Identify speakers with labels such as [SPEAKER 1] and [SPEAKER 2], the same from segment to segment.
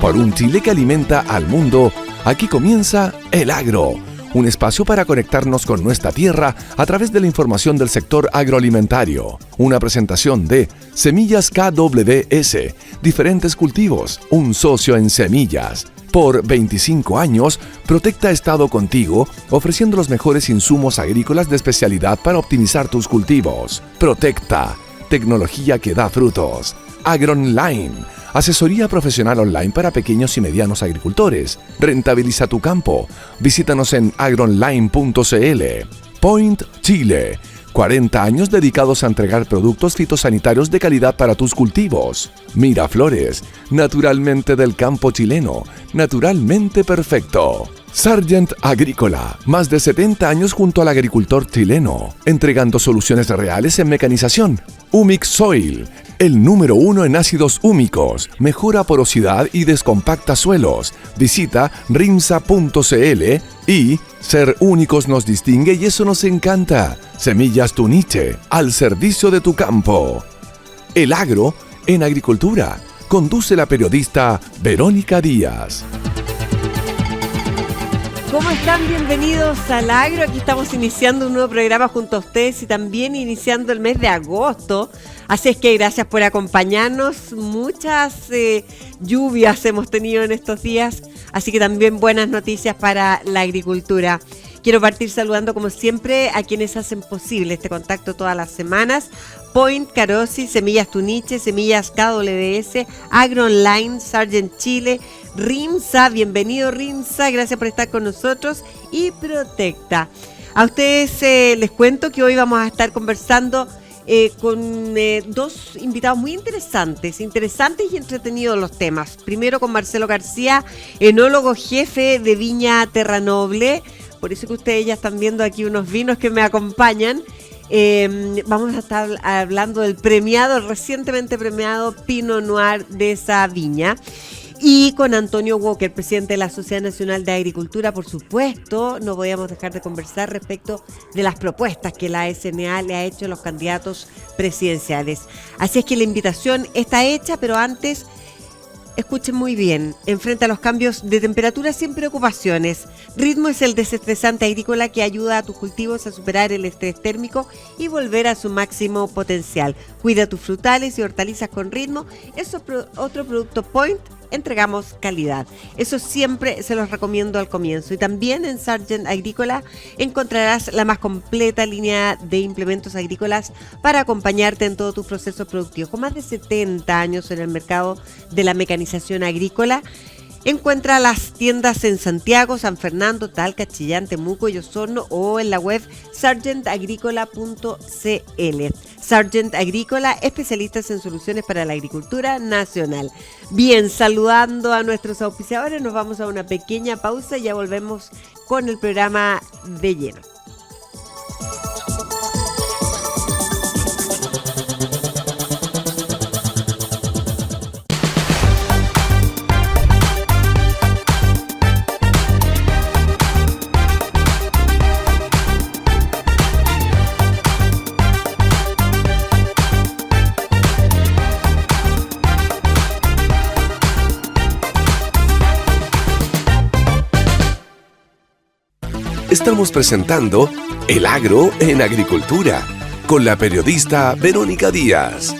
[SPEAKER 1] Por un Chile que alimenta al mundo, aquí comienza El Agro, un espacio para conectarnos con nuestra tierra a través de la información del sector agroalimentario. Una presentación de Semillas KWS, diferentes cultivos, un socio en semillas. Por 25 años, Protecta ha estado contigo, ofreciendo los mejores insumos agrícolas de especialidad para optimizar tus cultivos. Protecta, tecnología que da frutos. AgronLine, asesoría profesional online para pequeños y medianos agricultores. Rentabiliza tu campo. Visítanos en agronline.cl. Point Chile, 40 años dedicados a entregar productos fitosanitarios de calidad para tus cultivos. Miraflores, naturalmente del campo chileno, naturalmente perfecto. Sargent Agrícola, más de 70 años junto al agricultor chileno, entregando soluciones reales en mecanización. Humic Soil, el número 1 en ácidos húmicos, mejora porosidad y descompacta suelos. Visita rimsa.cl y ser únicos nos distingue y eso nos encanta. Semillas Tuniche, al servicio de tu campo. El Agro en agricultura. Conduce la periodista Verónica Díaz.
[SPEAKER 2] ¿Cómo están? Bienvenidos al Agro. Aquí estamos iniciando un nuevo programa junto a ustedes y también iniciando el mes de agosto. Así es que gracias por acompañarnos. Muchas lluvias hemos tenido en estos días, así que también buenas noticias para la agricultura. Quiero partir saludando como siempre a quienes hacen posible este contacto todas las semanas. Point, Carosi, Semillas Tuniche, Semillas KWS, AgronLine, Sargent Chile, Rimsa, bienvenido Rimsa, gracias por estar con nosotros, y Protecta. A ustedes les cuento que hoy vamos a estar conversando con dos invitados muy interesantes y entretenidos los temas. Primero con Marcelo García, enólogo jefe de Viña Terranoble. Por eso que ustedes ya están viendo aquí unos vinos que me acompañan. Vamos a estar hablando del recientemente premiado Pinot Noir de esa viña. Y con Antonio Walker, presidente de la Sociedad Nacional de Agricultura, por supuesto, no podíamos dejar de conversar respecto de las propuestas que la SNA le ha hecho a los candidatos presidenciales. Así es que la invitación está hecha, pero antes, escuchen muy bien, enfrente a los cambios de temperatura sin preocupaciones. Ritmo es el desestresante agrícola que ayuda a tus cultivos a superar el estrés térmico y volver a su máximo potencial. Cuida tus frutales y hortalizas con Ritmo. Es otro producto Point. Entregamos calidad. Eso siempre se los recomiendo al comienzo. Y también en Sargent Agrícola encontrarás la más completa línea de implementos agrícolas para acompañarte en todos tus procesos productivos. Con más de 70 años en el mercado de la mecanización agrícola, encuentra las tiendas en Santiago, San Fernando, Talca, Chillán, Temuco y Osorno, o en la web sargentagricola.cl. Sargent Agrícola, especialistas en soluciones para la agricultura nacional. Bien, saludando a nuestros auspiciadores, nos vamos a una pequeña pausa y ya volvemos con el programa de lleno.
[SPEAKER 1] Estamos presentando El Agro en agricultura con la periodista Verónica Díaz.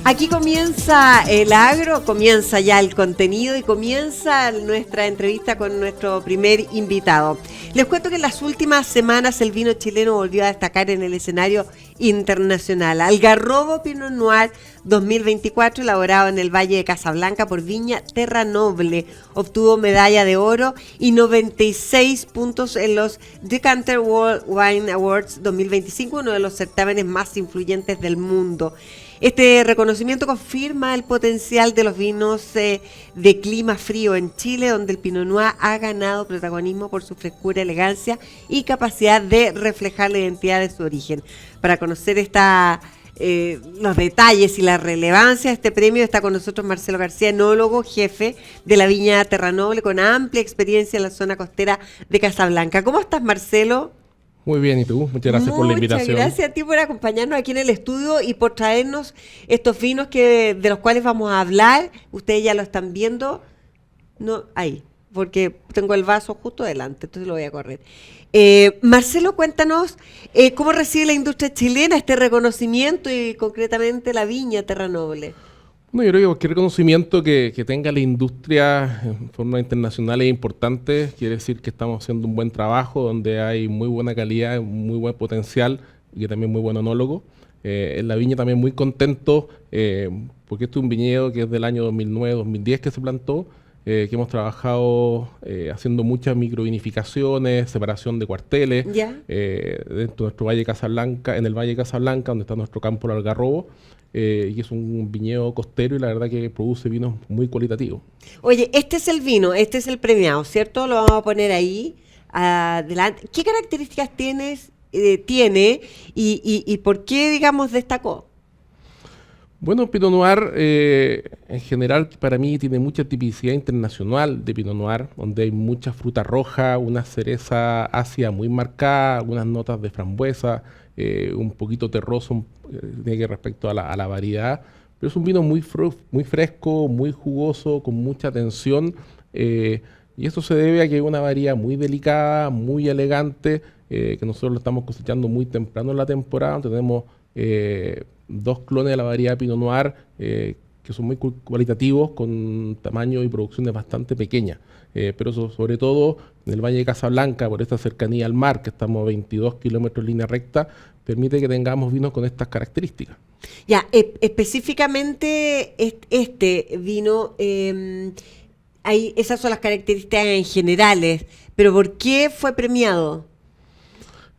[SPEAKER 2] Aquí comienza El Agro, comienza ya el contenido y comienza nuestra entrevista con nuestro primer invitado. Les cuento que en las últimas semanas el vino chileno volvió a destacar en el escenario internacional. Algarrobo Pinot Noir 2024, elaborado en el Valle de Casablanca por Viña Terranoble, obtuvo medalla de oro y 96 puntos en los Decanter World Wine Awards 2025, uno de los certámenes más influyentes del mundo. Este reconocimiento confirma el potencial de los vinos de clima frío en Chile, donde el Pinot Noir ha ganado protagonismo por su frescura, elegancia y capacidad de reflejar la identidad de su origen. Para conocer los detalles y la relevancia de este premio está con nosotros Marcelo García, enólogo jefe de la Viña Terranoble, con amplia experiencia en la zona costera de Casablanca. ¿Cómo estás, Marcelo?
[SPEAKER 3] Muy bien, ¿y tú? Muchas gracias por la invitación.
[SPEAKER 2] Muchas gracias a ti por acompañarnos aquí en el estudio y por traernos estos vinos de los cuales vamos a hablar. Ustedes ya lo están viendo. No, ahí, porque tengo el vaso justo delante, entonces lo voy a correr. Marcelo, cuéntanos cómo recibe la industria chilena este reconocimiento y concretamente la viña Terra Noble.
[SPEAKER 3] Bueno, yo creo que cualquier reconocimiento que tenga la industria en forma internacional es importante. Quiere decir que estamos haciendo un buen trabajo, donde hay muy buena calidad, muy buen potencial y que también muy buen onólogo. En la viña también muy contento, porque este es un viñedo que es del año 2009-2010 que se plantó, que hemos trabajado haciendo muchas microvinificaciones, separación de cuarteles, dentro de nuestro Valle de Casablanca, en el Valle de Casablanca, donde está nuestro campo del Algarrobo. Y es un viñedo costero y la verdad que produce vinos muy cualitativos.
[SPEAKER 2] Oye, este es el vino, este es el premiado, ¿cierto? Lo vamos a poner ahí adelante. ¿Qué características tiene y por qué, digamos, destacó?
[SPEAKER 3] Bueno, Pinot Noir en general para mí tiene mucha tipicidad internacional de Pinot Noir, donde hay mucha fruta roja, una cereza ácida muy marcada, algunas notas de frambuesa, un poquito terroso respecto a la variedad, pero es un vino muy fresco, muy jugoso, con mucha tensión, y esto se debe a que es una variedad muy delicada, muy elegante, que nosotros lo estamos cosechando muy temprano en la temporada, donde tenemos 2 clones de la variedad Pinot Noir que son muy cualitativos, con tamaño y producciones bastante pequeñas. Pero sobre todo en el Valle de Casablanca, por esta cercanía al mar, que estamos a 22 kilómetros en línea recta, permite que tengamos vinos con estas características.
[SPEAKER 2] Ya, específicamente este vino, esas son las características en generales, pero ¿por qué fue premiado?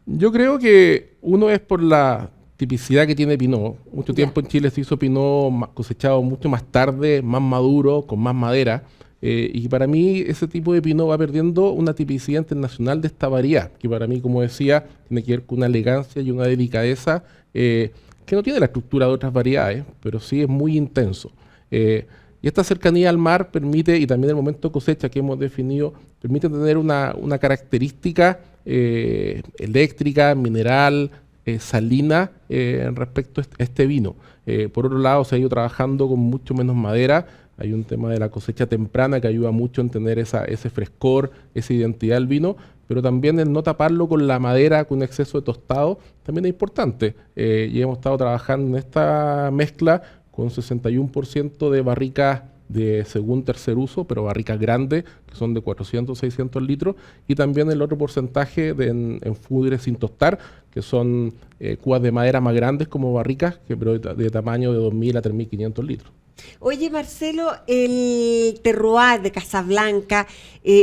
[SPEAKER 3] Yo creo que uno es por la tipicidad que tiene Pinot. Mucho tiempo en Chile se hizo Pinot cosechado mucho más tarde, más maduro, con más madera. Y para mí ese tipo de Pinot va perdiendo una tipicidad internacional de esta variedad, que para mí, como decía, tiene que ver con una elegancia y una delicadeza que no tiene la estructura de otras variedades, pero sí es muy intenso. Y esta cercanía al mar permite, y también el momento de cosecha que hemos definido, permite tener una característica eléctrica, mineral, salina respecto a este vino. Por otro lado, se ha ido trabajando con mucho menos madera. Hay un tema de la cosecha temprana que ayuda mucho en tener ese frescor, esa identidad del vino, pero también el no taparlo con la madera, con un exceso de tostado, también es importante. Y hemos estado trabajando en esta mezcla con 61% de barricas de segundo, tercer uso, pero barricas grandes, que son de 400, 600 litros, y también el otro porcentaje en fudres sin tostar, que son cubas de madera más grandes como barricas, pero de tamaño de 2.000 a 3.500 litros.
[SPEAKER 2] Oye, Marcelo, el terroir de Casablanca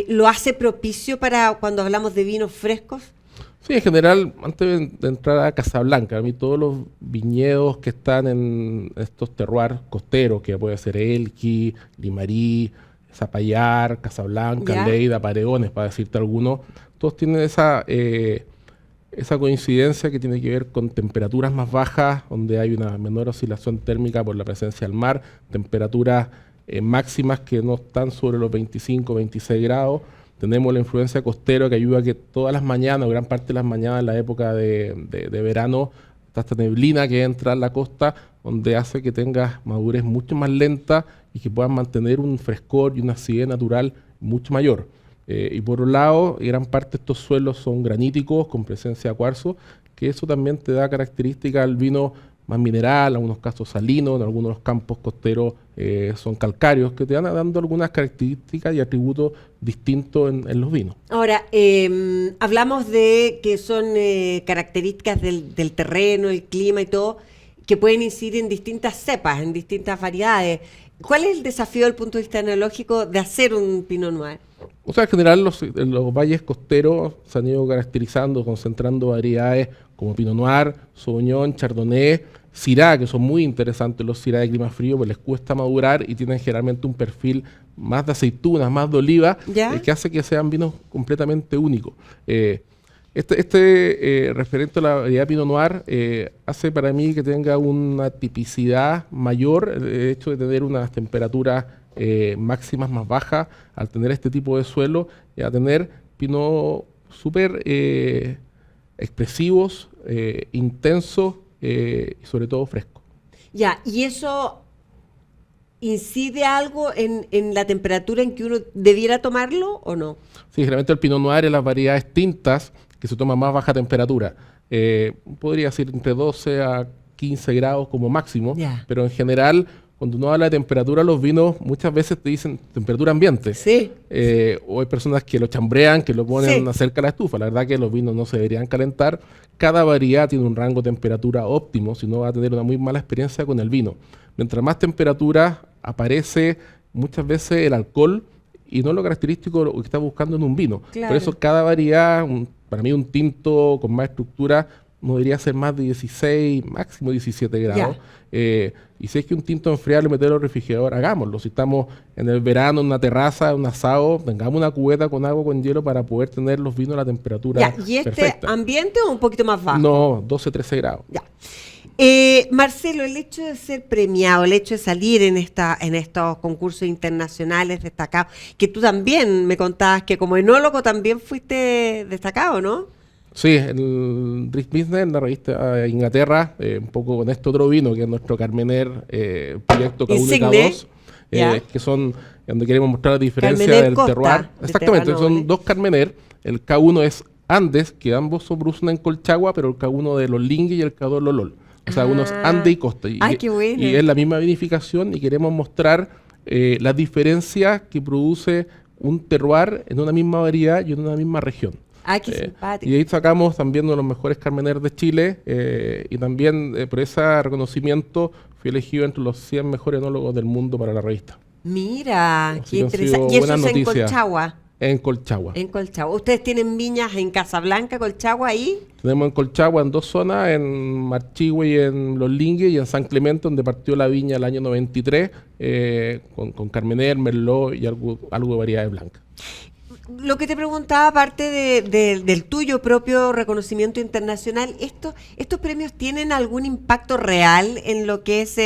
[SPEAKER 2] lo hace propicio para cuando hablamos de vinos frescos.
[SPEAKER 3] Sí, en general, antes de entrar a Casablanca, a mí todos los viñedos que están en estos terroirs costeros, que puede ser Elqui, Limarí, Zapallar, Casablanca, Lleida, Paregones, para decirte algunos, todos tienen esa coincidencia que tiene que ver con temperaturas más bajas, donde hay una menor oscilación térmica por la presencia del mar, temperaturas máximas que no están sobre los 25, 26 grados. Tenemos la influencia costera que ayuda a que todas las mañanas, o gran parte de las mañanas en la época de verano, está esta neblina que entra a la costa, donde hace que tengas madurez mucho más lenta y que puedas mantener un frescor y una acidez natural mucho mayor. Y por un lado, gran parte de estos suelos son graníticos, con presencia de cuarzo, que eso también te da características al vino más mineral, en algunos casos salino, en algunos de los campos costeros son calcáreos, que te van dando algunas características y atributos distintos en los vinos.
[SPEAKER 2] Ahora, hablamos de que son características del terreno, el clima y todo, que pueden incidir en distintas cepas, en distintas variedades. ¿Cuál es el desafío desde el punto de vista enológico de hacer un Pinot Noir?
[SPEAKER 3] O sea, en general los valles costeros se han ido caracterizando, concentrando variedades como Pinot Noir, Sauvignon, Chardonnay, Syrah, que son muy interesantes los Syrah de clima frío, pues les cuesta madurar y tienen generalmente un perfil más de aceitunas, más de oliva, que hace que sean vinos completamente únicos. Referente a la variedad Pinot Noir, hace para mí que tenga una tipicidad mayor, el hecho de tener unas temperaturas máximas más bajas, al tener este tipo de suelo, a tener Pinot súper expresivos, intensos y sobre todo frescos.
[SPEAKER 2] Ya, ¿y eso incide algo en la temperatura en que uno debiera tomarlo o no?
[SPEAKER 3] Sí, generalmente el Pinot Noir es las variedades tintas que se toma a más baja temperatura. Podría ser entre 12 a 15 grados como máximo, pero en general, cuando uno habla de temperatura, los vinos muchas veces te dicen temperatura ambiente.
[SPEAKER 2] Sí.
[SPEAKER 3] O hay personas que lo chambrean, que lo ponen cerca de la estufa. La verdad que los vinos no se deberían calentar. Cada variedad tiene un rango de temperatura óptimo, si no va a tener una muy mala experiencia con el vino. Mientras más temperatura aparece muchas veces el alcohol y no lo característico lo que está buscando en un vino.
[SPEAKER 2] Claro.
[SPEAKER 3] Por eso cada variedad, para mí un tinto con más estructura no debería ser más de 16, máximo 17 grados. Y si es que un tinto enfriarlo y meterlo al refrigerador, hagámoslo. Si estamos en el verano, en una terraza, en un asado, tengamos una cubeta con agua con hielo para poder tener los vinos a la temperatura
[SPEAKER 2] ¿Y este
[SPEAKER 3] perfecta.
[SPEAKER 2] ambiente o un poquito más bajo?
[SPEAKER 3] No, 12, 13 grados.
[SPEAKER 2] Ya. Marcelo, el hecho de ser premiado, el hecho de salir en estos concursos internacionales destacados, que tú también me contabas que como enólogo también fuiste destacado, ¿no?
[SPEAKER 3] Sí, el Drink Business, en la revista de Inglaterra, un poco con este otro vino, que es nuestro Carmener proyecto K1 y K2, que son donde queremos mostrar la diferencia
[SPEAKER 2] Carmener
[SPEAKER 3] del
[SPEAKER 2] Costa,
[SPEAKER 3] terroir. Exactamente, son dos Carmener. El K1 es Andes, que ambos son producen en Colchagua, pero el K1 de los Lingui y el K2 Lolol. O sea, uno es Andes y Costa.
[SPEAKER 2] Qué bueno.
[SPEAKER 3] Y es la misma vinificación y queremos mostrar las diferencias que produce un terroir en una misma variedad y en una misma región.
[SPEAKER 2] Qué simpático.
[SPEAKER 3] Y ahí sacamos también uno de los mejores Carmener de Chile y también por ese reconocimiento fui elegido entre los 100 mejores enólogos del mundo para la revista.
[SPEAKER 2] Mira, qué interesante. ¿Y eso es en Colchagua?
[SPEAKER 3] En Colchagua.
[SPEAKER 2] En Colchagua. ¿Ustedes tienen viñas en Casablanca, Colchagua ahí?
[SPEAKER 3] Tenemos en Colchagua en dos zonas, en Marchihue y en Los Lingues y en San Clemente, donde partió la viña el año 93 con Carmener, Merlot y algo de variedades blancas.
[SPEAKER 2] Lo que te preguntaba, aparte del tuyo propio reconocimiento internacional, ¿estos premios tienen algún impacto real en lo que es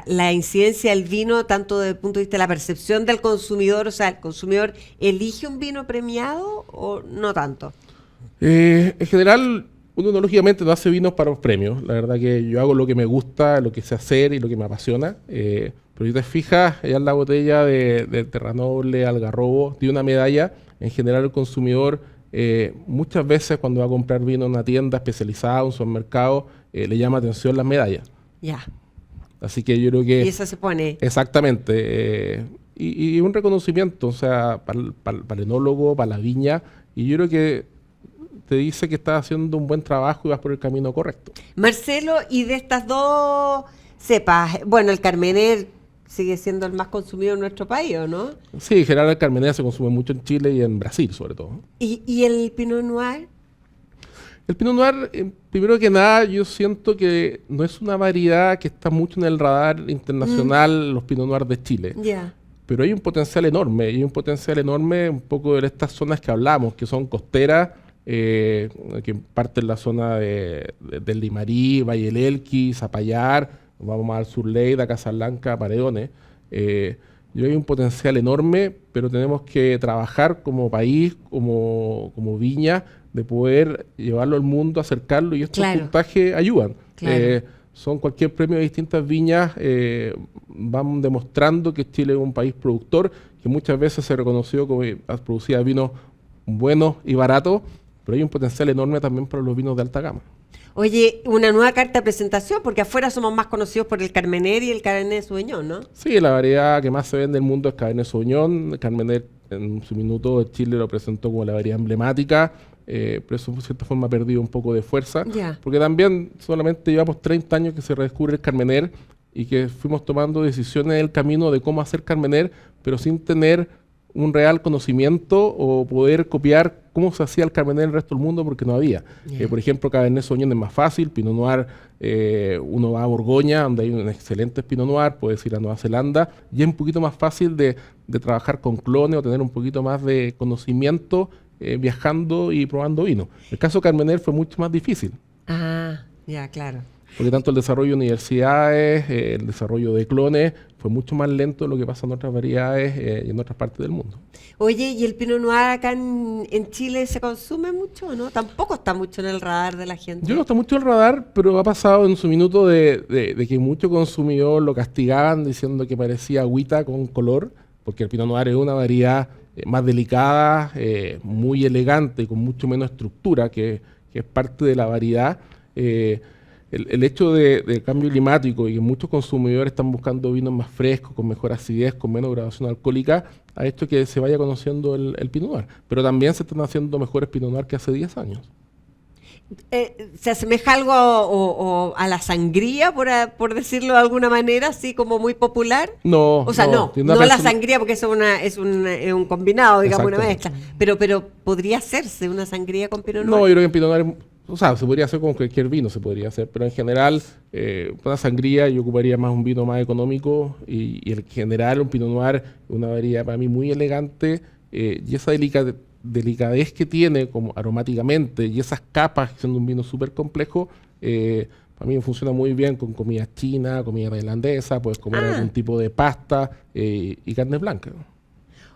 [SPEAKER 2] la incidencia del vino, tanto desde el punto de vista de la percepción del consumidor? O sea, ¿el consumidor elige un vino premiado o no tanto?
[SPEAKER 3] En general, uno lógicamente no hace vinos para los premios. La verdad que yo hago lo que me gusta, lo que sé hacer y lo que me apasiona. Pero si te fijas, ya en la botella de Terranoble, Algarrobo, tiene una medalla. En general el consumidor muchas veces cuando va a comprar vino en una tienda especializada, un supermercado, le llama atención las medallas.
[SPEAKER 2] Ya.
[SPEAKER 3] Así que yo creo que...
[SPEAKER 2] Y esa se pone...
[SPEAKER 3] Exactamente. Y un reconocimiento, o sea, para el enólogo, para la viña. Y yo creo que te dice que estás haciendo un buen trabajo y vas por el camino correcto.
[SPEAKER 2] Marcelo, y de estas dos cepas, bueno, el Carmener sigue siendo el más consumido en nuestro país, ¿o no?
[SPEAKER 3] Sí, en general el Carmener se consume mucho en Chile y en Brasil, sobre todo.
[SPEAKER 2] ¿Y el Pinot Noir?
[SPEAKER 3] El Pinot Noir, primero que nada, yo siento que no es una variedad que está mucho en el radar internacional, los Pinot Noir de Chile.
[SPEAKER 2] Ya.
[SPEAKER 3] Pero hay un potencial enorme, un poco de estas zonas que hablamos, que son costeras, que parten la zona del Limarí, Valle del Elqui, Zapallar, vamos más al sur Lleida, Casablanca, Paredones. Yo hay un potencial enorme, pero tenemos que trabajar como país, como viña, de poder llevarlo al mundo, acercarlo, y estos puntajes ayudan.
[SPEAKER 2] Claro.
[SPEAKER 3] Son cualquier premio de distintas viñas, van demostrando que Chile es un país productor, que muchas veces se reconoció como producía vinos buenos y baratos, pero hay un potencial enorme también para los vinos de alta gama.
[SPEAKER 2] Oye, una nueva carta de presentación, porque afuera somos más conocidos por el Carmener y el Cabernet Sauvignon, ¿no?
[SPEAKER 3] Sí, la variedad que más se vende en el mundo es Cabernet Sauvignon. Carmener en su minuto Chile lo presentó como la variedad emblemática, pero eso de cierta forma ha perdido un poco de fuerza, porque también solamente llevamos 30 años que se redescubre el Carmener y que fuimos tomando decisiones en el camino de cómo hacer Carmener, pero sin tener un real conocimiento o poder copiar cómo se hacía el Carmener en el resto del mundo, porque no había. Por ejemplo, Cabernet Sauvignon es más fácil, Pinot Noir, uno va a Borgoña, donde hay un excelente Pinot Noir, puedes ir a Nueva Zelanda, y es un poquito más fácil de trabajar con clones o tener un poquito más de conocimiento viajando y probando vino. El caso Carmener fue mucho más difícil.
[SPEAKER 2] Ya, claro.
[SPEAKER 3] Porque tanto el desarrollo de universidades, el desarrollo de clones, fue mucho más lento de lo que pasa en otras variedades y en otras partes del mundo.
[SPEAKER 2] Oye, ¿y el Pinot Noir acá en Chile se consume mucho o no? Tampoco está mucho en el radar de la gente.
[SPEAKER 3] Yo no está mucho en el radar, pero ha pasado en su minuto de que mucho consumidor lo castigaban diciendo que parecía agüita con color, porque el Pinot Noir es una variedad más delicada, muy elegante, con mucho menos estructura, que es parte de la variedad. El hecho del cambio climático y que muchos consumidores están buscando vinos más frescos, con mejor acidez, con menos graduación alcohólica, ha hecho que se vaya conociendo el Pinot Noir. Pero también se están haciendo mejores Pinot Noir que hace 10 años.
[SPEAKER 2] ¿Se asemeja algo o a la sangría, por decirlo de alguna manera, así como muy popular?
[SPEAKER 3] No.
[SPEAKER 2] O sea, no la sangría, porque eso es un combinado, digamos, una mezcla. Pero podría hacerse una sangría con Pinot Noir.
[SPEAKER 3] No, yo creo que en Pinot Noir, o sea, se podría hacer con cualquier vino, se podría hacer, pero en general, una sangría yo ocuparía más un vino más económico y en general un Pinot Noir, una variedad para mí muy elegante y esa delicadez que tiene como aromáticamente y esas capas siendo un vino súper complejo, para mí funciona muy bien con comida china, comida tailandesa, puedes comer algún tipo de pasta y carne blanca.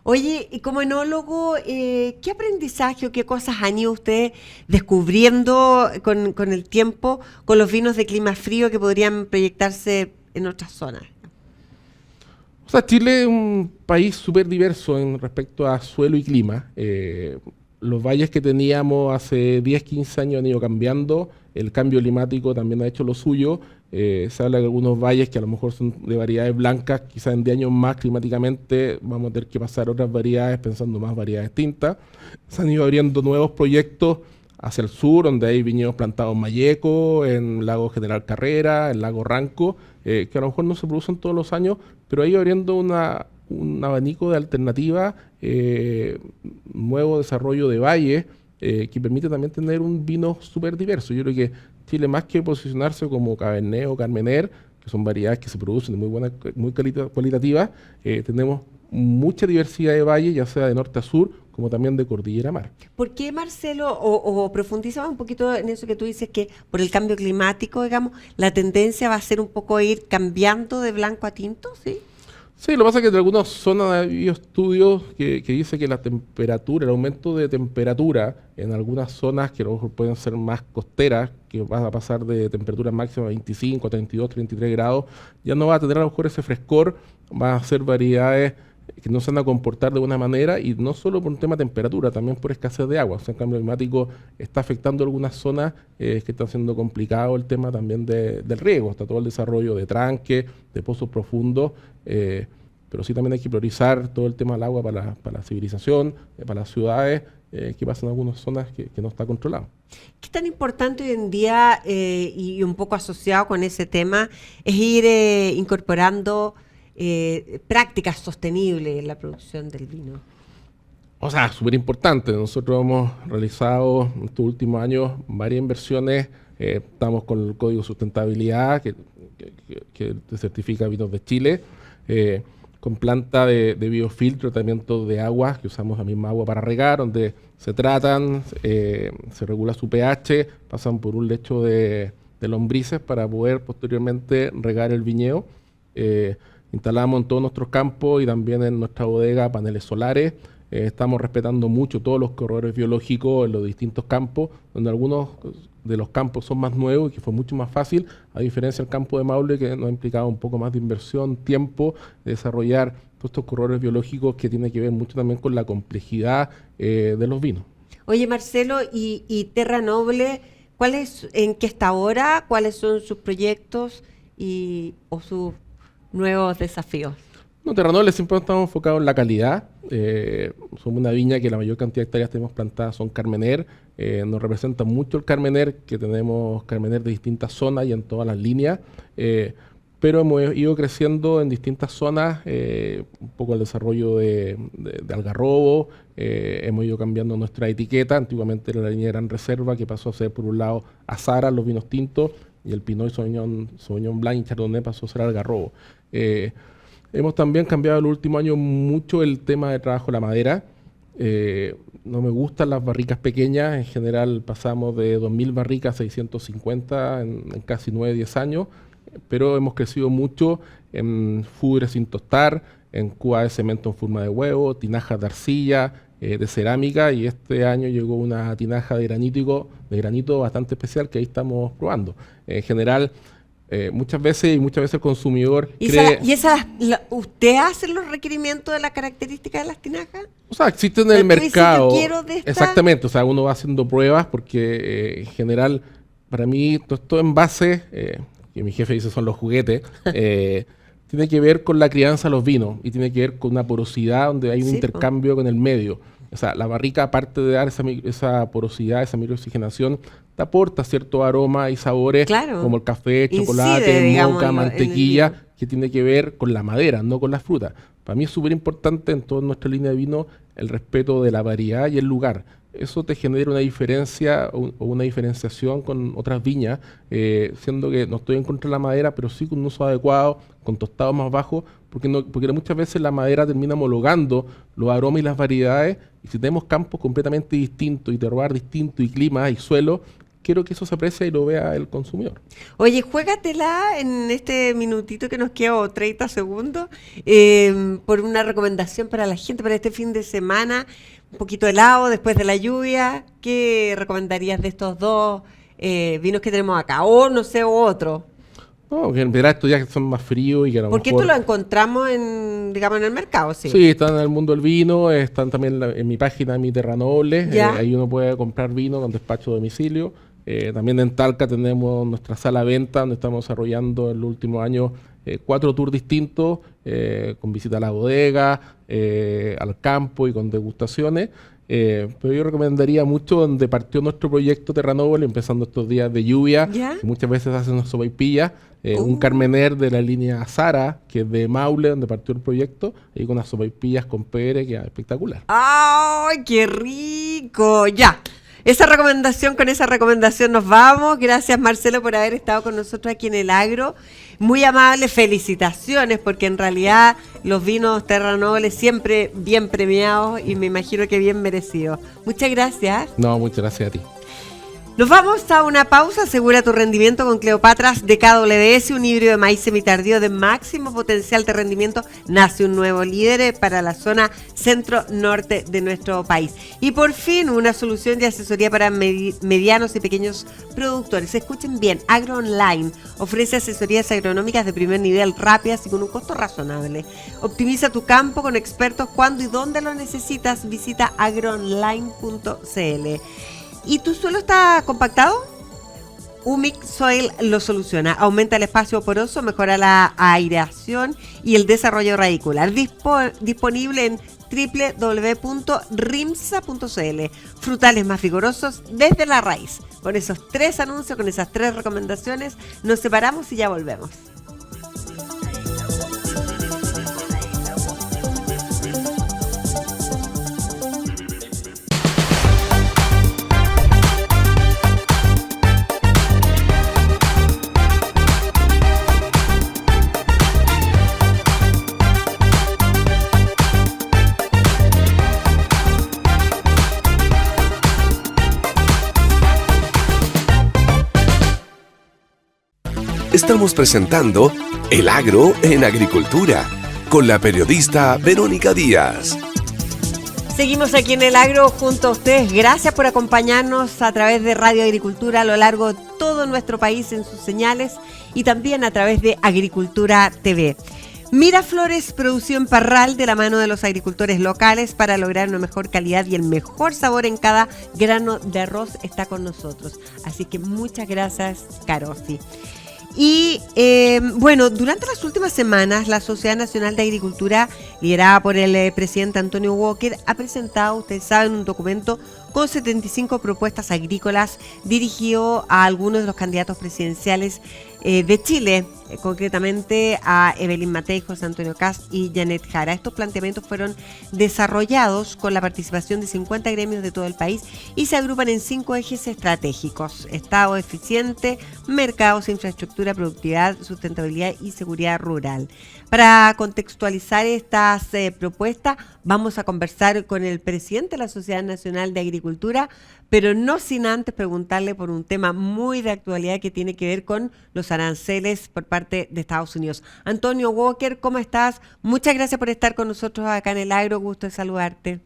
[SPEAKER 2] Oye, y como enólogo, ¿qué aprendizaje o qué cosas han ido ustedes descubriendo con el tiempo con los vinos de clima frío que podrían proyectarse en otras zonas?
[SPEAKER 3] O sea, Chile es un país súper diverso en respecto a suelo y clima. Los valles que teníamos hace 10, 15 años han ido cambiando. El cambio climático también ha hecho lo suyo. Se habla de algunos valles que a lo mejor son de variedades blancas, quizás en 10 años más climáticamente vamos a tener que pasar a otras variedades pensando más variedades tintas. Se han ido abriendo nuevos proyectos hacia el sur, donde hay viñedos plantados en Malleco, en Lago General Carrera, en Lago Ranco, que a lo mejor no se producen todos los años, pero ha ido abriendo un abanico de alternativas, nuevo desarrollo de valles, que permite también tener un vino súper diverso. Yo creo que Chile, más que posicionarse como Cabernet o Carmener, que son variedades que se producen de muy cualitativas, tenemos mucha diversidad de valles, ya sea de norte a sur, como también de cordillera a mar.
[SPEAKER 2] ¿Por qué, Marcelo, o profundizaba un poquito en eso que tú dices, que por el cambio climático, digamos, la tendencia va a ser un poco ir cambiando de blanco a tinto, ¿sí?
[SPEAKER 3] Sí, lo que pasa es que en algunas zonas ha habido estudios que dice que la temperatura, el aumento de temperatura en algunas zonas que a lo mejor pueden ser más costeras, que van a pasar de temperatura máxima a 25, 32, 33 grados, ya no va a tener a lo mejor ese frescor, van a ser variedades que no se van a comportar de buena manera, y no solo por un tema de temperatura, también por escasez de agua. O sea, el cambio climático está afectando algunas zonas, que está siendo complicado el tema también del riego. Está todo el desarrollo de tranques, de pozos profundos, pero sí también hay que priorizar todo el tema del agua para la civilización, para las ciudades, que pasa en algunas zonas que no está controlado.
[SPEAKER 2] ¿Qué tan importante hoy en día, y un poco asociado con ese tema, es ir incorporando prácticas sostenibles en la producción del vino?
[SPEAKER 3] O sea, súper importante. Nosotros hemos realizado en estos últimos años varias inversiones. Estamos con el Código de Sustentabilidad que certifica Vinos de Chile, con planta de biofiltro, tratamiento de agua, que usamos la misma agua para regar, donde se tratan, se regula su pH, pasan por un lecho de lombrices para poder posteriormente regar el viñedo. Instalamos en todos nuestros campos y también en nuestra bodega paneles solares. Estamos respetando mucho todos los corredores biológicos en los distintos campos, donde algunos de los campos son más nuevos y que fue mucho más fácil, a diferencia del campo de Maule, que nos ha implicado un poco más de inversión, tiempo, de desarrollar todos estos corredores biológicos, que tiene que ver mucho también con la complejidad de los vinos.
[SPEAKER 2] Oye, Marcelo, ¿y Terra Noble, en qué está ahora? ¿Cuáles son sus proyectos o sus nuevos desafíos?
[SPEAKER 3] No, Terra Noble siempre estamos enfocados en la calidad. Somos una viña que la mayor cantidad de hectáreas tenemos plantadas son Carmener. Nos representa mucho el Carmener, que tenemos Carmener de distintas zonas y en todas las líneas. Pero hemos ido creciendo en distintas zonas, un poco el desarrollo de algarrobo. Hemos ido cambiando nuestra etiqueta. Antiguamente era la línea Gran Reserva, que pasó a ser, por un lado, Azara, los vinos tintos, y el Pinot Sauvignon Blanc y Chardonnay pasó a ser algarrobo. Hemos también cambiado en el último año mucho el tema de trabajo de la madera. No me gustan las barricas pequeñas. En general pasamos de 2.000 barricas a 650 en casi 9-10 años, pero hemos crecido mucho en fudres sin tostar, en cubas de cemento en forma de huevo, tinajas de arcilla, de cerámica, y este año llegó una tinaja de granito bastante especial que ahí estamos probando. En general, muchas veces el consumidor cree...
[SPEAKER 2] ¿Usted hace los requerimientos de las características de las tinajas?
[SPEAKER 3] O sea, existen en el mercado.
[SPEAKER 2] Dices, yo quiero de esta.
[SPEAKER 3] Exactamente, o sea, uno va haciendo pruebas porque en general, para mí, todo en base, que mi jefe dice son los juguetes, tiene que ver con la crianza de los vinos y tiene que ver con una porosidad donde hay un intercambio con el medio. O sea, la barrica, aparte de dar esa porosidad, esa microoxigenación, te aporta ciertos aromas y sabores, como el café, chocolate, moca, mantequilla, que tiene que ver con la madera, no con las frutas. Para mí es súper importante en toda nuestra línea de vino el respeto de la variedad y el lugar. Eso te genera una diferencia o una diferenciación con otras viñas, siendo que no estoy en contra de la madera, pero sí con un uso adecuado, con tostados más bajos, porque muchas veces la madera termina homologando los aromas y las variedades, y si tenemos campos completamente distintos y terroir distinto y clima y suelo, quiero que eso se aprecie y lo vea el consumidor.
[SPEAKER 2] Oye, juégatela en este minutito que nos queda, o 30 segundos, por una recomendación para la gente para este fin de semana. Un poquito helado después de la lluvia. ¿Qué recomendarías de estos dos vinos que tenemos acá? O no sé, otro.
[SPEAKER 3] No, que en verdad estos días son más fríos y que a lo
[SPEAKER 2] porque
[SPEAKER 3] mejor...
[SPEAKER 2] esto lo encontramos en el mercado, sí.
[SPEAKER 3] Sí, están en el mundo del vino, están también en mi página, Mi Terra Noble. Ahí uno puede comprar vino con despacho a domicilio. También en Talca tenemos nuestra sala de venta, donde estamos desarrollando en los últimos años 4 tours distintos, con visita a la bodega, al campo y con degustaciones. Pero yo recomendaría mucho donde partió nuestro proyecto Terra Noble, empezando estos días de lluvia, que muchas veces hacen unas sopaipillas, un Carmener de la línea Zara, que es de Maule, donde partió el proyecto, y con unas sopaipillas con pere, que es espectacular.
[SPEAKER 2] ¡Ay, qué rico! Ya. Con esa recomendación nos vamos. Gracias, Marcelo, por haber estado con nosotros aquí en El Agro. Muy amable, felicitaciones, porque en realidad los vinos Terra Noble siempre bien premiados y me imagino que bien merecidos. Muchas gracias.
[SPEAKER 3] No, muchas gracias a ti.
[SPEAKER 2] Nos vamos a una pausa. Asegura tu rendimiento con Cleopatras de KWS, un híbrido de maíz semitardío de máximo potencial de rendimiento. Nace un nuevo líder para la zona centro-norte de nuestro país. Y por fin, una solución de asesoría para medianos y pequeños productores. Escuchen bien, Agro Online ofrece asesorías agronómicas de primer nivel, rápidas y con un costo razonable. Optimiza tu campo con expertos cuando y dónde lo necesitas. Visita agroonline.cl. ¿Y tu suelo está compactado? Humic Soil lo soluciona. Aumenta el espacio poroso, mejora la aireación y el desarrollo radicular. Disponible en www.rimsa.cl. Frutales más vigorosos desde la raíz. Con esos 3 anuncios, con esas 3 recomendaciones, nos separamos y ya volvemos.
[SPEAKER 1] Estamos presentando El Agro en Agricultura con la periodista Verónica Díaz.
[SPEAKER 2] Seguimos aquí en El Agro junto a ustedes. Gracias por acompañarnos a través de Radio Agricultura a lo largo de todo nuestro país en sus señales y también a través de Agricultura TV. Miraflores, producido en Parral de la mano de los agricultores locales para lograr una mejor calidad y el mejor sabor en cada grano de arroz, está con nosotros. Así que muchas gracias, Carosi. Y bueno, durante las últimas semanas, la Sociedad Nacional de Agricultura, liderada por el presidente Antonio Walker, ha presentado, ustedes saben, un documento con 75 propuestas agrícolas dirigido a algunos de los candidatos presidenciales de Chile, concretamente a Evelyn Matei, José Antonio Kast y Janet Jara. Estos planteamientos fueron desarrollados con la participación de 50 gremios de todo el país y se agrupan en 5 ejes estratégicos: Estado eficiente, mercados, infraestructura, productividad, sustentabilidad y seguridad rural. Para contextualizar estas propuestas, vamos a conversar con el presidente de la Sociedad Nacional de Agricultura, pero no sin antes preguntarle por un tema muy de actualidad que tiene que ver con los aranceles por parte de Estados Unidos. Antonio Walker, ¿cómo estás? Muchas gracias por estar con nosotros acá en El Agro, gusto de saludarte.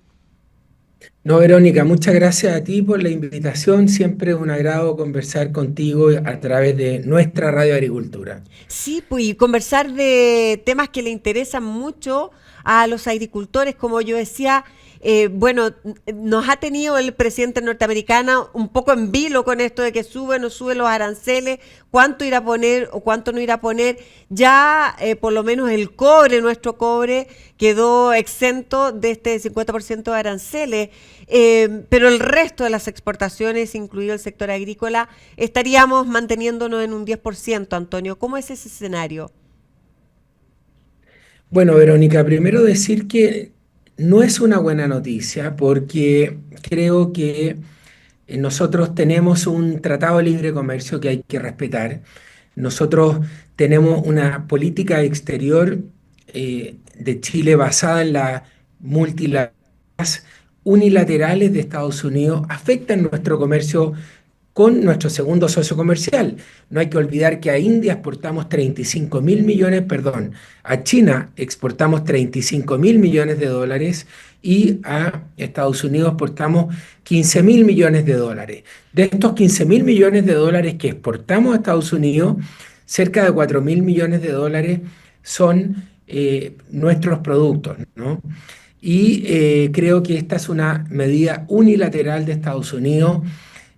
[SPEAKER 4] No, Verónica, muchas gracias a ti por la invitación. Siempre es un agrado conversar contigo a través de nuestra Radio Agricultura.
[SPEAKER 2] Sí, pues, y conversar de temas que le interesan mucho a los agricultores, como yo decía. Bueno, nos ha tenido el presidente norteamericano un poco en vilo con esto de que sube o no sube los aranceles, cuánto irá a poner o cuánto no irá a poner. Ya por lo menos el cobre, nuestro cobre, quedó exento de este 50% de aranceles, pero el resto de las exportaciones, incluido el sector agrícola, estaríamos manteniéndonos en un 10%, Antonio. ¿Cómo es ese escenario?
[SPEAKER 4] Bueno, Verónica, primero decir que no es una buena noticia porque creo que nosotros tenemos un tratado de libre comercio que hay que respetar. Nosotros tenemos una política exterior de Chile basada en la multilateralidad unilaterales de Estados Unidos afectan nuestro comercio con nuestro segundo socio comercial. No hay que olvidar que a India exportamos 35 mil millones, perdón, a China exportamos 35 mil millones de dólares y a Estados Unidos exportamos 15 mil millones de dólares. De estos 15 mil millones de dólares que exportamos a Estados Unidos, cerca de 4 mil millones de dólares son nuestros productos, ¿no? Y creo que esta es una medida unilateral de Estados Unidos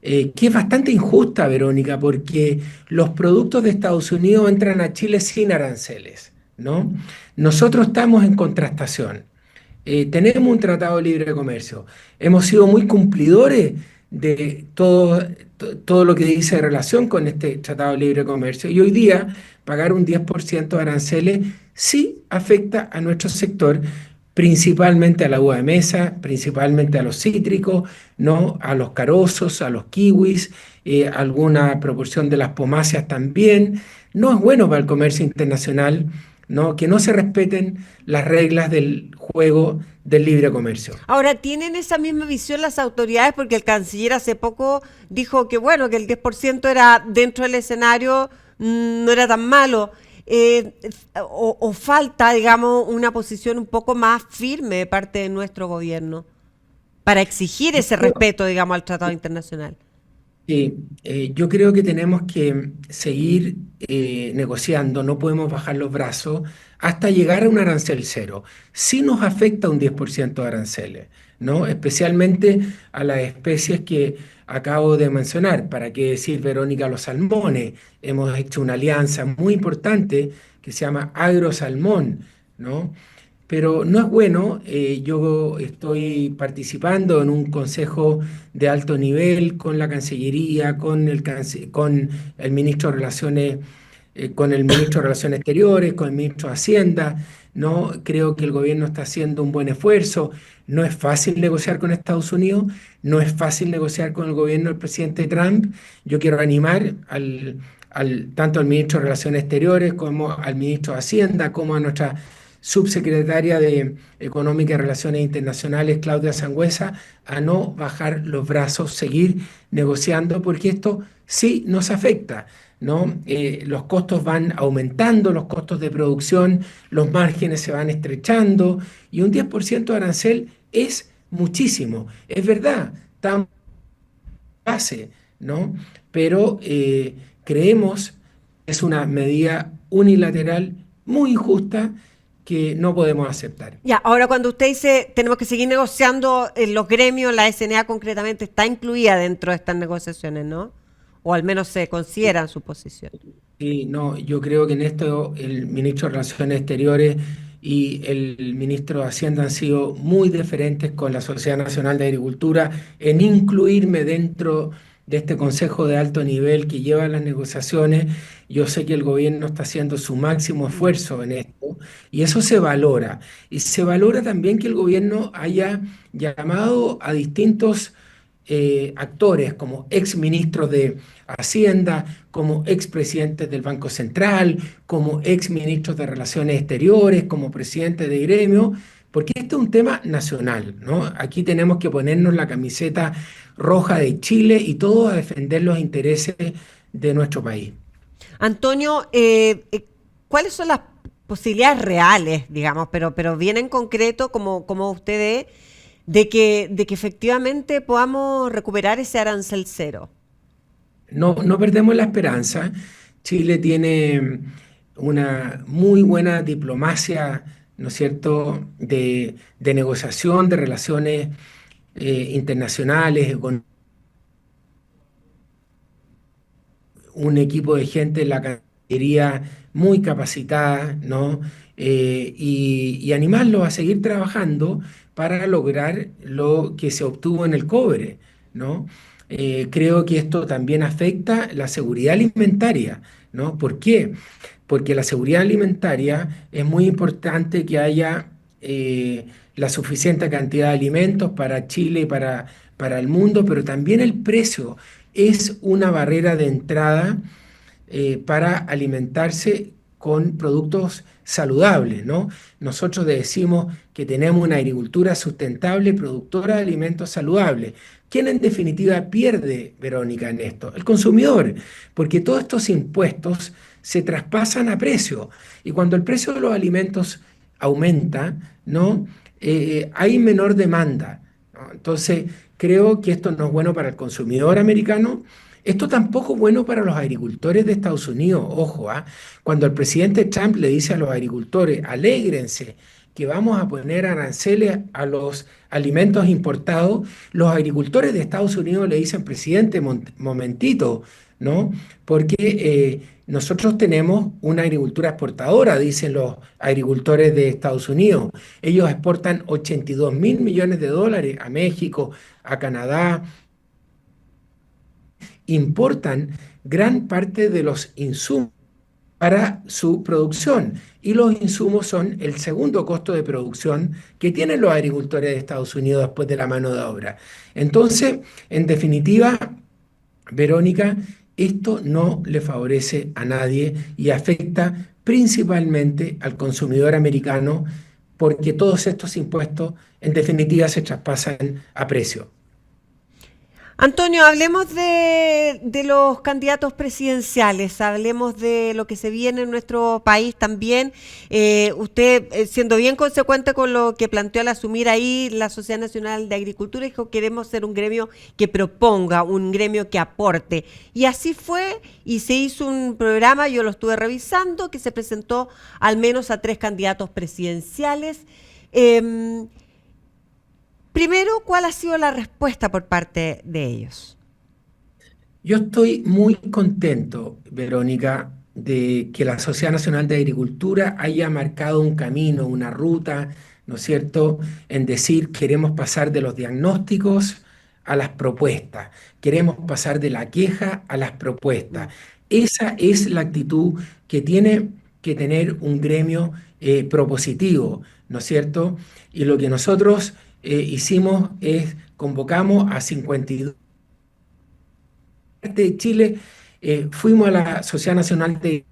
[SPEAKER 4] que es bastante injusta, Verónica, porque los productos de Estados Unidos entran a Chile sin aranceles, ¿no? Nosotros estamos en contrastación. Tenemos un tratado de libre comercio. Hemos sido muy cumplidores de todo lo que dice en relación con este tratado de libre comercio. Y hoy día pagar un 10% de aranceles sí afecta a nuestro sector, principalmente a la uva de mesa, principalmente a los cítricos, ¿no? A los carozos, a los kiwis, alguna proporción de las pomáceas también. No es bueno para el comercio internacional, ¿no? Que no se respeten las reglas del juego del libre comercio.
[SPEAKER 2] Ahora, ¿tienen esa misma visión las autoridades? Porque el canciller hace poco dijo que, bueno, que el 10% era dentro del escenario, no era tan malo. O falta, digamos, una posición un poco más firme de parte de nuestro gobierno para exigir ese respeto, digamos, al tratado internacional.
[SPEAKER 4] Sí, yo creo que tenemos que seguir negociando, no podemos bajar los brazos hasta llegar a un arancel cero. Sí nos afecta un 10% de aranceles, ¿no? Especialmente a las especies que acabo de mencionar. ¿Para qué decir, Verónica, los salmones? Hemos hecho una alianza muy importante que se llama Agrosalmón, ¿no? Pero no es bueno. Yo estoy participando en un consejo de alto nivel con la Cancillería, con el ministro de Relaciones, con el ministro de Relaciones Exteriores, con el ministro de Hacienda, ¿no? Creo que el gobierno está haciendo un buen esfuerzo. No es fácil negociar con Estados Unidos, no es fácil negociar con el gobierno del presidente Trump. Yo quiero animar tanto al ministro de Relaciones Exteriores como al ministro de Hacienda, como a nuestra subsecretaria de Económica y Relaciones Internacionales, Claudia Sangüesa, a no bajar los brazos, seguir negociando, porque esto sí nos afecta, ¿no? Los costos van aumentando, los costos de producción, los márgenes se van estrechando, y un 10% de arancel es muchísimo. Es verdad, estamos en base, ¿no? Pero creemos que es una medida unilateral muy injusta que no podemos aceptar.
[SPEAKER 2] Ya, ahora cuando usted dice tenemos que seguir negociando, los gremios, la SNA concretamente, está incluida dentro de estas negociaciones, ¿no? O al menos se considera en su posición.
[SPEAKER 4] Sí, no, yo creo que en esto el ministro de Relaciones Exteriores y el ministro de Hacienda han sido muy deferentes con la Sociedad Nacional de Agricultura en incluirme dentro de este Consejo de Alto Nivel que lleva las negociaciones. Yo sé que el gobierno está haciendo su máximo esfuerzo en esto y eso se valora. Y se valora también que el gobierno haya llamado a distintos actores como ex ministros de Hacienda, como ex presidentes del Banco Central, como ex ministros de Relaciones Exteriores, como presidente de gremio, porque este es un tema nacional, ¿no? Aquí tenemos que ponernos la camiseta roja de Chile y todos a defender los intereses de nuestro país.
[SPEAKER 2] Antonio, ¿cuáles son las posibilidades reales, digamos, pero bien en concreto, como usted ve, de que efectivamente podamos recuperar ese arancel cero?
[SPEAKER 4] No, no perdemos la esperanza. Chile tiene una muy buena diplomacia, ¿no es cierto?, de negociación, de relaciones internacionales, con un equipo de gente en la Cancillería muy capacitada, ¿no? Y animarlos a seguir trabajando para lograr lo que se obtuvo en el cobre, ¿no? Creo que esto también afecta la seguridad alimentaria, ¿no? ¿Por qué? Porque la seguridad alimentaria es muy importante que haya la suficiente cantidad de alimentos para Chile y para el mundo, pero también el precio es una barrera de entrada para alimentarse con productos saludables, ¿no? Nosotros decimos que tenemos una agricultura sustentable, productora de alimentos saludables. ¿Quién en definitiva pierde, Verónica, en esto? El consumidor, porque todos estos impuestos se traspasan a precio. Y cuando el precio de los alimentos aumenta, ¿no? Hay menor demanda, ¿no? Entonces, creo que esto no es bueno para el consumidor americano. Esto tampoco es bueno para los agricultores de Estados Unidos. Ojo, ¿ah? Cuando el presidente Trump le dice a los agricultores, alégrense que vamos a poner aranceles a los alimentos importados, los agricultores de Estados Unidos le dicen, presidente, momentito, ¿no? Porque nosotros tenemos una agricultura exportadora, dicen los agricultores de Estados Unidos. Ellos exportan 82.000 millones de dólares a México, a Canadá, importan gran parte de los insumos para su producción y los insumos son el segundo costo de producción que tienen los agricultores de Estados Unidos después de la mano de obra. Entonces, en definitiva, Verónica, esto no le favorece a nadie y afecta principalmente al consumidor americano porque todos estos impuestos en definitiva se traspasan a precio.
[SPEAKER 2] Antonio, hablemos de los candidatos presidenciales, hablemos de lo que se viene en nuestro país también. Usted, siendo bien consecuente con lo que planteó al asumir ahí la Sociedad Nacional de Agricultura, dijo queremos ser un gremio que proponga, un gremio que aporte. Y así fue, y se hizo un programa, yo lo estuve revisando, que se presentó al menos a 3 candidatos presidenciales. Primero, ¿cuál ha sido la respuesta por parte de ellos?
[SPEAKER 4] Yo estoy muy contento, Verónica, de que la Sociedad Nacional de Agricultura haya marcado un camino, una ruta, ¿no es cierto?, en decir queremos pasar de los diagnósticos a las propuestas, queremos pasar de la queja a las propuestas. Esa es la actitud que tiene que tener un gremio propositivo, ¿no es cierto? Y lo que nosotros hicimos es, convocamos a 52 de Chile, fuimos a la Sociedad Nacional de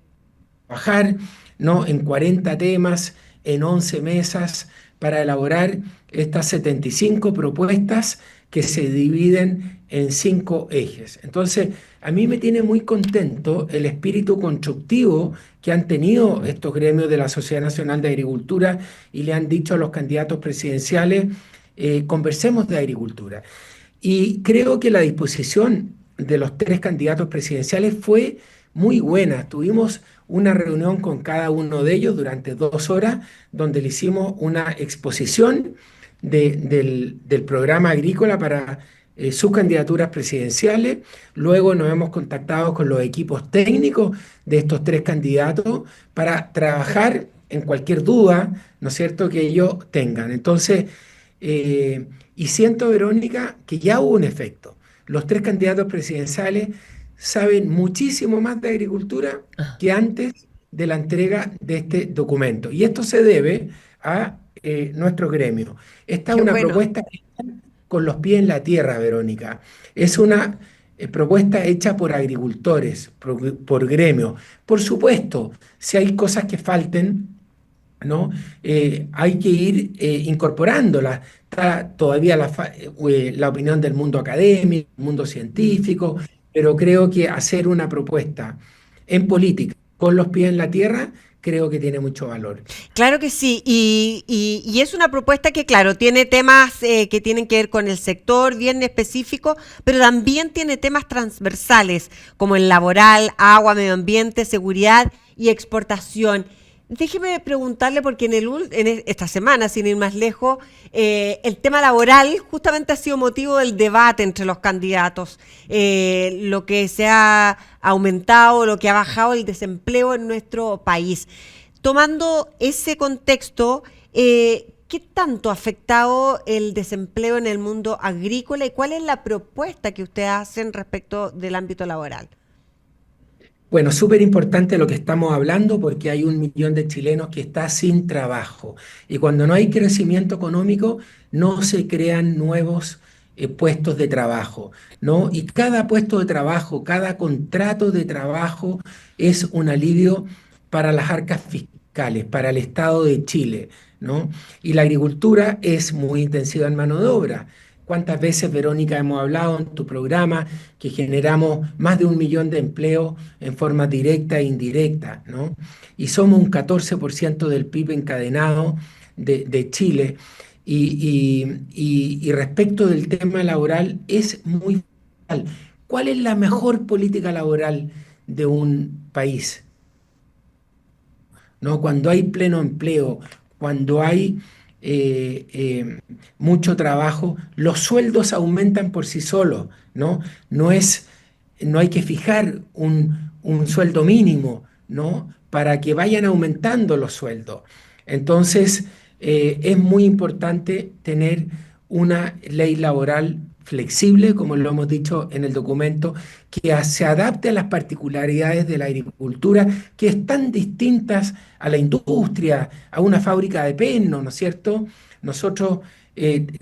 [SPEAKER 4] trabajar, ¿no?, en 40 temas, en 11 mesas, para elaborar estas 75 propuestas que se dividen en 5 ejes. Entonces, a mí me tiene muy contento el espíritu constructivo que han tenido estos gremios de la Sociedad Nacional de Agricultura y le han dicho a los candidatos presidenciales, conversemos de agricultura. Y creo que la disposición de los 3 candidatos presidenciales fue muy buena. Tuvimos una reunión con cada uno de ellos durante 2 horas, donde le hicimos una exposición del programa agrícola para sus candidaturas presidenciales. Luego nos hemos contactado con los equipos técnicos de estos 3 candidatos para trabajar en cualquier duda, ¿no es cierto?, que ellos tengan. Entonces, y siento, Verónica, que ya hubo un efecto. los tres candidatos presidenciales saben muchísimo más de agricultura que antes de la entrega de este documento. Y esto se debe a nuestro gremio. Esta es
[SPEAKER 2] Qué
[SPEAKER 4] una
[SPEAKER 2] bueno.
[SPEAKER 4] propuesta que está con los pies en la tierra, Verónica. Es una propuesta hecha por agricultores, por gremio. Por supuesto, si hay cosas que falten, ¿no? Hay que ir incorporándolas. Está todavía la opinión del mundo académico, mundo científico, pero creo que hacer una propuesta en política con los pies en la tierra, creo que tiene mucho valor.
[SPEAKER 2] Claro que sí, y es una propuesta que, claro, tiene temas que tienen que ver con el sector bien específico, pero también tiene temas transversales, como el laboral, agua, medio ambiente, seguridad y exportación. Déjeme preguntarle, porque esta semana, sin ir más lejos, el tema laboral justamente ha sido motivo del debate entre los candidatos. Lo que se ha aumentado, lo que ha bajado el desempleo en nuestro país. Tomando ese contexto, ¿qué tanto ha afectado el desempleo en el mundo agrícola y cuál es la propuesta que ustedes hacen respecto del ámbito laboral?
[SPEAKER 4] Bueno, súper importante lo que estamos hablando porque hay 1 millón de chilenos que está sin trabajo y cuando no hay crecimiento económico no se crean nuevos puestos de trabajo, ¿no? Y cada puesto de trabajo, cada contrato de trabajo es un alivio para las arcas fiscales, para el Estado de Chile, ¿no? Y la agricultura es muy intensiva en mano de obra. ¿Cuántas veces, Verónica, hemos hablado en tu programa que generamos más de 1 millón de empleos en forma directa e indirecta, ¿no? Y somos un 14% del PIB encadenado de Chile. Y respecto del tema laboral, es muy vital. ¿Cuál es la mejor política laboral de un país? ¿No? Cuando hay pleno empleo, cuando hay mucho trabajo, los sueldos aumentan por sí solos, ¿no? No es, no hay que fijar un sueldo mínimo, ¿no? Para que vayan aumentando los sueldos. Entonces, es muy importante tener una ley laboral flexible, como lo hemos dicho en el documento, que se adapte a las particularidades de la agricultura, que están distintas a la industria, a una fábrica de perno, ¿no es cierto? Nosotros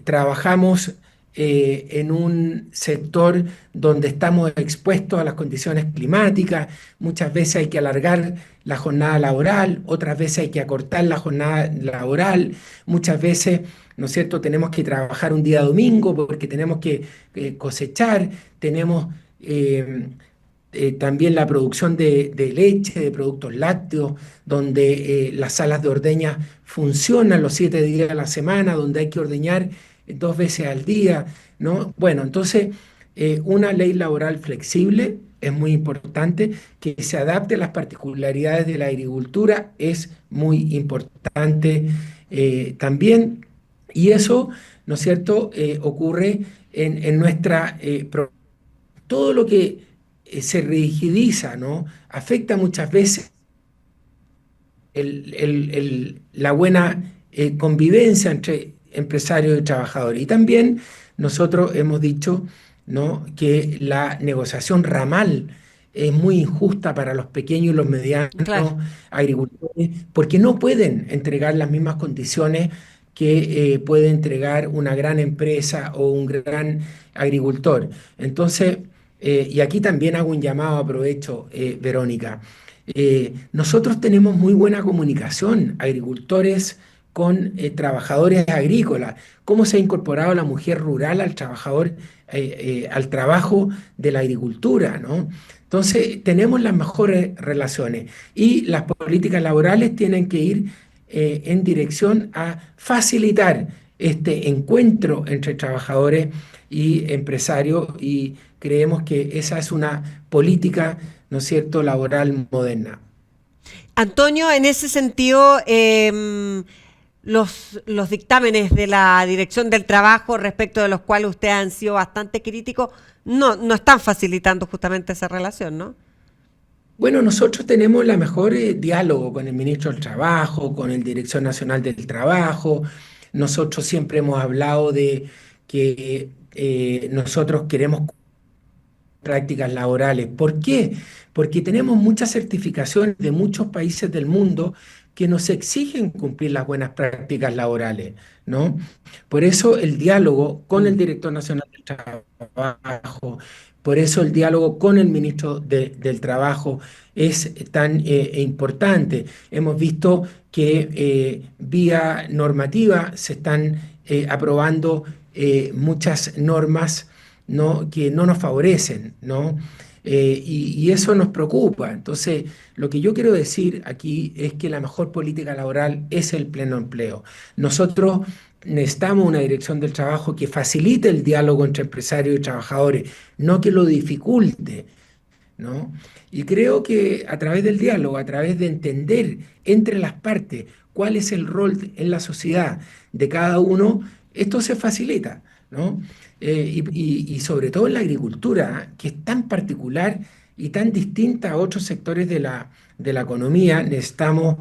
[SPEAKER 4] trabajamos en un sector donde estamos expuestos a las condiciones climáticas, muchas veces hay que alargar la jornada laboral, otras veces hay que acortar la jornada laboral, muchas veces, ¿no es cierto?, tenemos que trabajar un día domingo porque tenemos que cosechar, tenemos también la producción de leche, de productos lácteos, donde las salas de ordeña funcionan los 7 días de la semana, donde hay que ordeñar 2 veces al día, ¿no? Bueno, entonces una ley laboral flexible es muy importante, que se adapte a las particularidades de la agricultura es muy importante también, y eso, ¿no es cierto?, ocurre en nuestra... todo lo que se rigidiza, ¿no? Afecta muchas veces la buena convivencia entre empresarios y trabajadores. Y también nosotros hemos dicho, ¿no?, que la negociación ramal es muy injusta para los pequeños y los medianos
[SPEAKER 2] Claro.
[SPEAKER 4] agricultores, porque no pueden entregar las mismas condiciones que puede entregar una gran empresa o un gran agricultor. Entonces, y aquí también hago un llamado, aprovecho, Verónica. Nosotros tenemos muy buena comunicación, agricultores con trabajadores agrícolas. ¿Cómo se ha incorporado la mujer rural al trabajador, al trabajo de la agricultura, ¿no? Entonces, tenemos las mejores relaciones y las políticas laborales tienen que ir en dirección a facilitar este encuentro entre trabajadores y empresarios y creemos que esa es una política, ¿no es cierto?, laboral moderna.
[SPEAKER 2] Antonio, en ese sentido, los dictámenes de la Dirección del Trabajo, respecto de los cuales ustedes han sido bastante críticos, no están facilitando justamente esa relación, ¿no?
[SPEAKER 4] Bueno, nosotros tenemos la mejor diálogo con el ministro del Trabajo, con el Dirección Nacional del Trabajo. Nosotros siempre hemos hablado de que nosotros queremos prácticas laborales. ¿Por qué? Porque tenemos muchas certificaciones de muchos países del mundo que nos exigen cumplir las buenas prácticas laborales, ¿no? Por eso el diálogo con el Director Nacional del Trabajo, por eso el diálogo con el Ministro del Trabajo es tan importante. Hemos visto que vía normativa se están aprobando muchas normas, ¿no?, que no nos favorecen, ¿no? Y eso nos preocupa. Entonces, lo que yo quiero decir aquí es que la mejor política laboral es el pleno empleo. Nosotros necesitamos una dirección del trabajo que facilite el diálogo entre empresarios y trabajadores, no que lo dificulte, ¿no? Y creo que a través del diálogo, a través de entender entre las partes cuál es el rol en la sociedad de cada uno, esto se facilita, ¿no? Y sobre todo en la agricultura, que es tan particular y tan distinta a otros sectores de la economía, necesitamos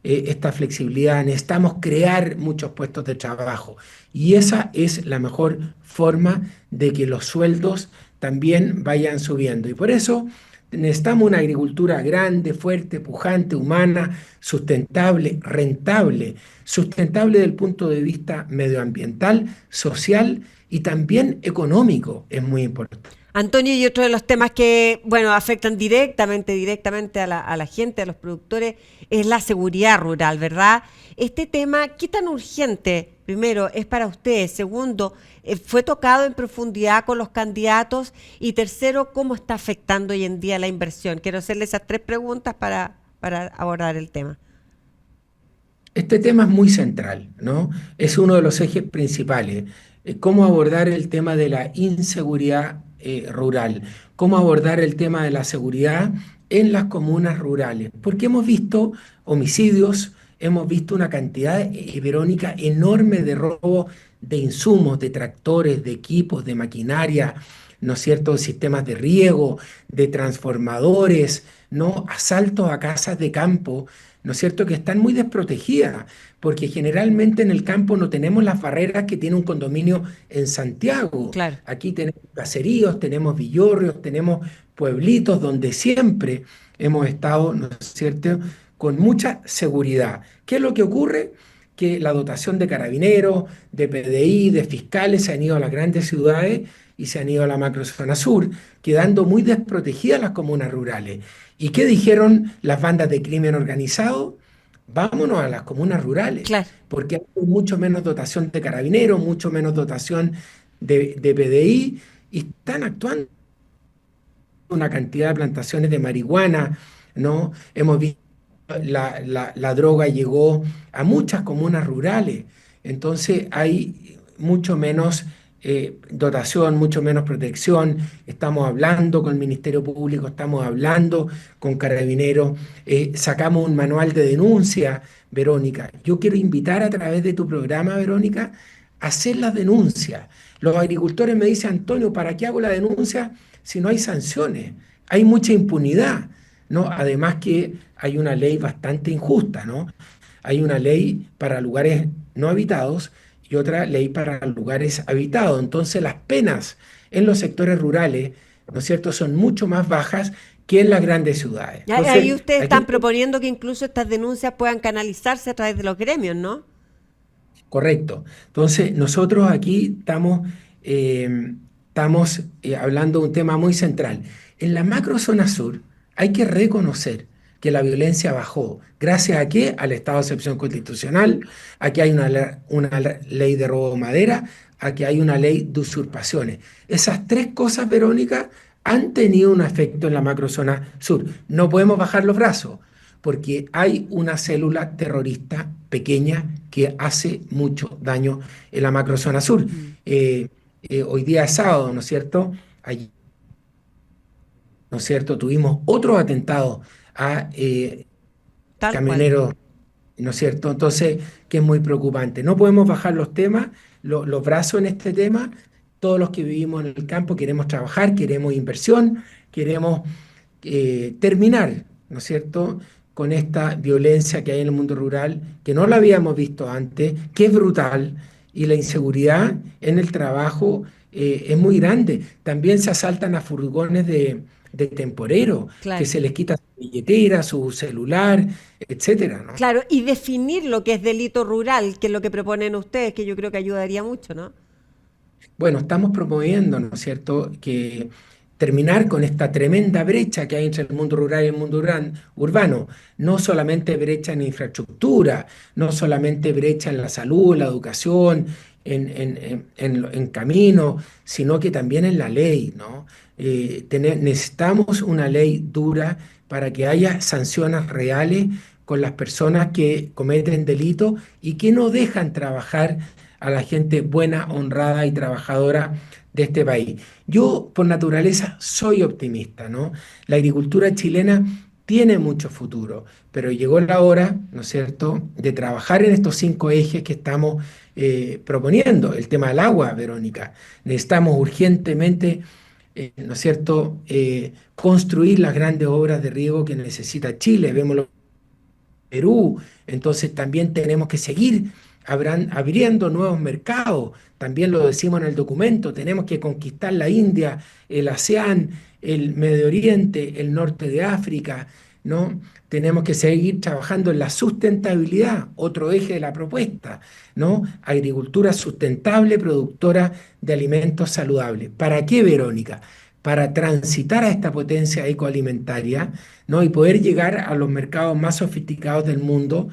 [SPEAKER 4] esta flexibilidad, necesitamos crear muchos puestos de trabajo. Y esa es la mejor forma de que los sueldos también vayan subiendo. Y por eso necesitamos una agricultura grande, fuerte, pujante, humana, sustentable, rentable, sustentable desde el punto de vista medioambiental, social y también económico, es muy importante.
[SPEAKER 2] Antonio, y otro de los temas que, bueno, afectan directamente a la gente, a los productores, es la seguridad rural, ¿verdad? Este tema, ¿qué tan urgente, primero, es para ustedes? Segundo, ¿fue tocado en profundidad con los candidatos? Y tercero, ¿cómo está afectando hoy en día la inversión? Quiero hacerle esas 3 preguntas para abordar el tema.
[SPEAKER 4] Este tema es muy central, ¿no? Es uno de los ejes principales. Cómo abordar el tema de la inseguridad rural, cómo abordar el tema de la seguridad en las comunas rurales, porque hemos visto homicidios, hemos visto una cantidad, Verónica, enorme de robo de insumos, de tractores, de equipos, de maquinaria, ¿no es cierto?, de sistemas de riego, de transformadores, ¿no?, asaltos a casas de campo, ¿no es cierto?, que están muy desprotegidas, porque generalmente en el campo no tenemos las barreras que tiene un condominio en Santiago.
[SPEAKER 2] Claro.
[SPEAKER 4] Aquí tenemos caseríos, tenemos villorrios, tenemos pueblitos donde siempre hemos estado, ¿no es cierto?, con mucha seguridad. ¿Qué es lo que ocurre? Que la dotación de carabineros, de PDI, de fiscales se han ido a las grandes ciudades y se han ido a la macrozona sur, quedando muy desprotegidas las comunas rurales. ¿Y qué dijeron las bandas de crimen organizado? Vámonos a las comunas rurales,
[SPEAKER 2] Claro.
[SPEAKER 4] porque hay mucho menos dotación de carabineros, mucho menos dotación de PDI, y están actuando una cantidad de plantaciones de marihuana, ¿no? Hemos visto la droga llegó a muchas comunas rurales, entonces hay mucho menos dotación, mucho menos protección. Estamos hablando con el Ministerio Público, estamos hablando con Carabineros, sacamos un manual de denuncia, Verónica. Yo quiero invitar a través de tu programa, Verónica, a hacer las denuncias. Los agricultores me dicen, Antonio, ¿para qué hago la denuncia si no hay sanciones? Hay mucha impunidad, ¿no? Además que hay una ley bastante injusta, ¿no? Hay una ley para lugares no habitados y otra ley para lugares habitados. Entonces las penas en los sectores rurales, ¿no es cierto?, son mucho más bajas que en las grandes ciudades. Entonces,
[SPEAKER 2] ahí ustedes están proponiendo que incluso estas denuncias puedan canalizarse a través de los gremios, ¿no?
[SPEAKER 4] Correcto. Entonces nosotros aquí estamos hablando de un tema muy central. En la macrozona sur hay que reconocer que la violencia bajó. ¿Gracias a qué? Al estado de excepción constitucional, a que hay una ley de robo de madera, a que hay una ley de usurpaciones. Esas 3 cosas, Verónica, han tenido un efecto en la macrozona sur. No podemos bajar los brazos, porque hay una célula terrorista pequeña que hace mucho daño en la macrozona sur. Hoy día es sábado, ¿no es cierto? Allí, ¿no es cierto?, tuvimos otro atentado a camioneros, ¿no es cierto? Entonces, que es muy preocupante. No podemos bajar los temas, los brazos en este tema. Todos los que vivimos en el campo queremos trabajar, queremos inversión, queremos terminar, ¿no es cierto?, con esta violencia que hay en el mundo rural, que no la habíamos visto antes, que es brutal, y la inseguridad en el trabajo es muy grande. También se asaltan a furgones de temporero,
[SPEAKER 2] Claro.
[SPEAKER 4] que se les quita su billetera, su celular, etcétera, ¿no?
[SPEAKER 2] Claro, y definir lo que es delito rural, que es lo que proponen ustedes, que yo creo que ayudaría mucho, ¿no?
[SPEAKER 4] Bueno, estamos promoviendo, ¿no es cierto?, que terminar con esta tremenda brecha que hay entre el mundo rural y el mundo urbano. No solamente brecha en infraestructura, no solamente brecha en la salud, la educación, en camino, sino que también en la ley, ¿no? Necesitamos una ley dura para que haya sanciones reales con las personas que cometen delitos y que no dejan trabajar a la gente buena, honrada y trabajadora de este país. Yo, por naturaleza, soy optimista, ¿no? La agricultura chilena tiene mucho futuro, pero llegó la hora, ¿no es cierto?, de trabajar en estos 5 ejes que estamos proponiendo. El tema del agua, Verónica. Necesitamos urgentemente, ¿no es cierto?, construir las grandes obras de riego que necesita Chile. Vemos Perú, entonces también tenemos que seguir abriendo nuevos mercados, también lo decimos en el documento, tenemos que conquistar la India, el ASEAN, el Medio Oriente, el norte de África, ¿no? Tenemos que seguir trabajando en la sustentabilidad, otro eje de la propuesta, ¿no? Agricultura sustentable, productora de alimentos saludables. ¿Para qué, Verónica? Para transitar a esta potencia ecoalimentaria, ¿no? Y poder llegar a los mercados más sofisticados del mundo,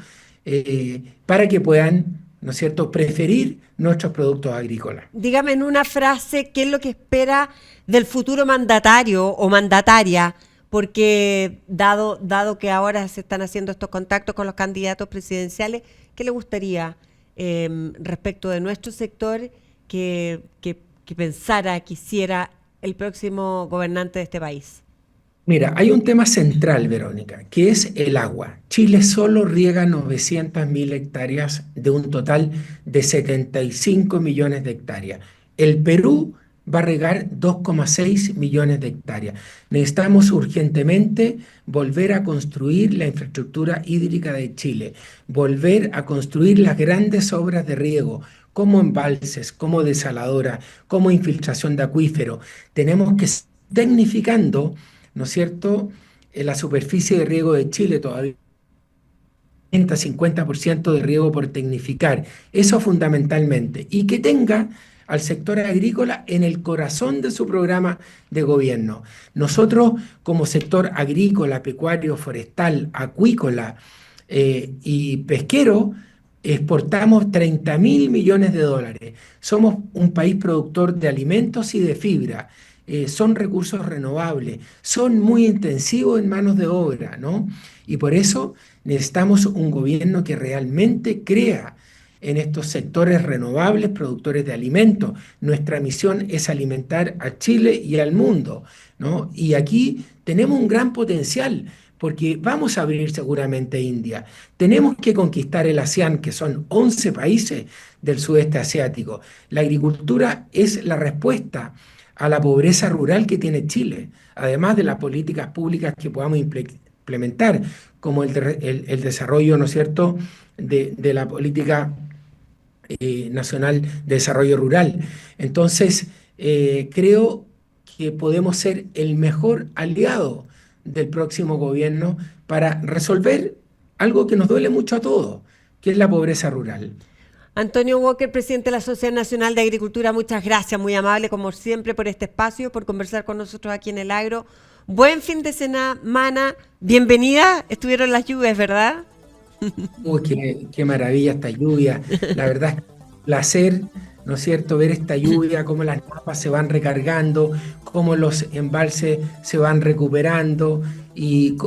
[SPEAKER 4] para que puedan, ¿no es cierto?, preferir nuestros productos agrícolas.
[SPEAKER 2] Dígame en una frase qué es lo que espera del futuro mandatario o mandataria, porque dado que ahora se están haciendo estos contactos con los candidatos presidenciales, ¿qué le gustaría respecto de nuestro sector que quisiera el próximo gobernante de este país?
[SPEAKER 4] Mira, hay un tema central, Verónica, que es el agua. Chile solo riega 900.000 hectáreas de un total de 75 millones de hectáreas. El Perú va a regar 2,6 millones de hectáreas. Necesitamos urgentemente volver a construir la infraestructura hídrica de Chile, volver a construir las grandes obras de riego, como embalses, como desaladoras, como infiltración de acuífero. Tenemos que ir tecnificando, ¿no es cierto?, la superficie de riego de Chile todavía 50% de riego por tecnificar. Eso fundamentalmente. Y que tenga al sector agrícola en el corazón de su programa de gobierno. Nosotros, como sector agrícola, pecuario, forestal, acuícola y pesquero, exportamos 30.000 millones de dólares. Somos un país productor de alimentos y de fibra. Son recursos renovables, son muy intensivos en manos de obra, ¿no? Y por eso necesitamos un gobierno que realmente crea en estos sectores renovables, productores de alimentos. Nuestra misión es alimentar a Chile y al mundo, ¿no? Y aquí tenemos un gran potencial, porque vamos a abrir seguramente India. Tenemos que conquistar el ASEAN, que son 11 países del sudeste asiático. La agricultura es la respuesta a la pobreza rural que tiene Chile, además de las políticas públicas que podamos implementar, como el desarrollo, ¿no es cierto?, de la política nacional de desarrollo rural. Entonces, creo que podemos ser el mejor aliado del próximo gobierno para resolver algo que nos duele mucho a todos, que es la pobreza rural.
[SPEAKER 2] Antonio Walker, presidente de la Sociedad Nacional de Agricultura, muchas gracias, muy amable como siempre por este espacio, por conversar con nosotros aquí en el Agro. Buen fin de semana, bienvenida, estuvieron las lluvias, ¿verdad?
[SPEAKER 4] Uy, qué maravilla esta lluvia, la verdad es un placer, ¿no es cierto?, ver esta lluvia, cómo las napas se van recargando, cómo los embalses se van recuperando y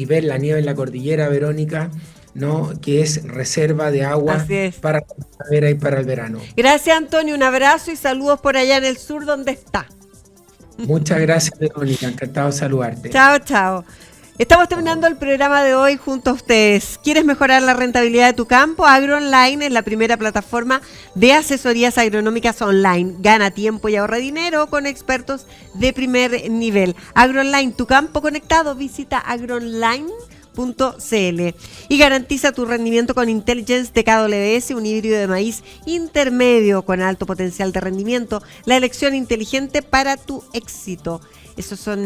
[SPEAKER 4] ver la nieve en la cordillera, Verónica, ¿no?, que es reserva de agua para la primavera y para el verano.
[SPEAKER 2] Gracias, Antonio, un abrazo y saludos por allá en el sur donde está.
[SPEAKER 4] Muchas gracias, Verónica, encantado de saludarte.
[SPEAKER 2] Chao, chao. Estamos terminando el programa de hoy junto a ustedes. ¿Quieres mejorar la rentabilidad de tu campo? AgroOnline es la primera plataforma de asesorías agronómicas online. Gana tiempo y ahorra dinero con expertos de primer nivel. AgroOnline, tu campo conectado. Visita agroonline.cl. y garantiza tu rendimiento con Intelligence de KWS, un híbrido de maíz intermedio con alto potencial de rendimiento, la elección inteligente para tu éxito. Esos son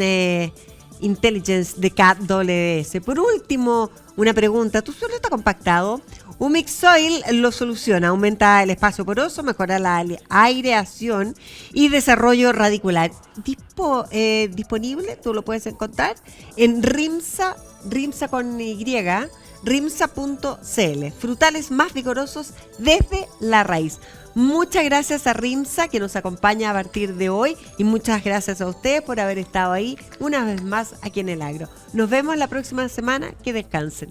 [SPEAKER 2] Intelligence de KWS. Por último, una pregunta: ¿tu suelo está compactado? Humic Soil lo soluciona, aumenta el espacio poroso, mejora la aireación y desarrollo radicular. Disponible, tú lo puedes encontrar en Rimsa con Y, rimsa.cl. Frutales más vigorosos desde la raíz. Muchas gracias a Rimsa, que nos acompaña a partir de hoy, y muchas gracias a ustedes por haber estado ahí una vez más aquí en El Agro. Nos vemos la próxima semana. Que descansen.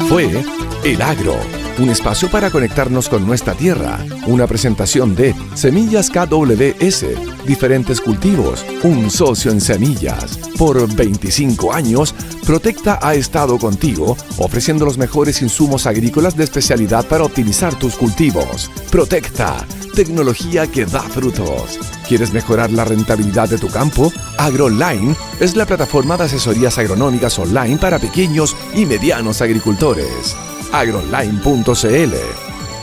[SPEAKER 1] Fue El Agro, un espacio para conectarnos con nuestra tierra. Una presentación de Semillas KWS, diferentes cultivos, un socio en semillas. Por 25 años, Protecta ha estado contigo, ofreciendo los mejores insumos agrícolas de especialidad para optimizar tus cultivos. Protecta, tecnología que da frutos. ¿Quieres mejorar la rentabilidad de tu campo? AgroOnline es la plataforma de asesorías agronómicas online para pequeños y medianos agricultores. agroonline.cl.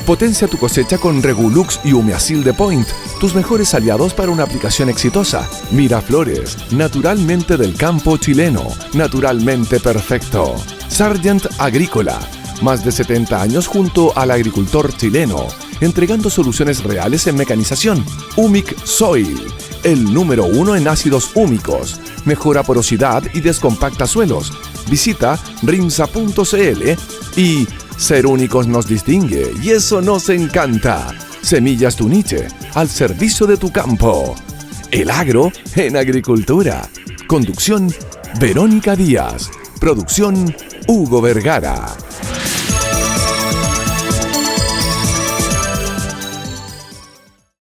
[SPEAKER 1] Potencia tu cosecha con Regulux y Humeacil de Point, tus mejores aliados para una aplicación exitosa. Miraflores, naturalmente del campo chileno, naturalmente perfecto. Sargent Agrícola, más de 70 años junto al agricultor chileno, entregando soluciones reales en mecanización. Humic Soil, el número 1 en ácidos húmicos, mejora porosidad y descompacta suelos. Visita rimsa.cl. Y ser únicos nos distingue, y eso nos encanta. Semillas Tuniche, al servicio de tu campo. El Agro en agricultura. Conducción: Verónica Díaz. Producción: Hugo Vergara.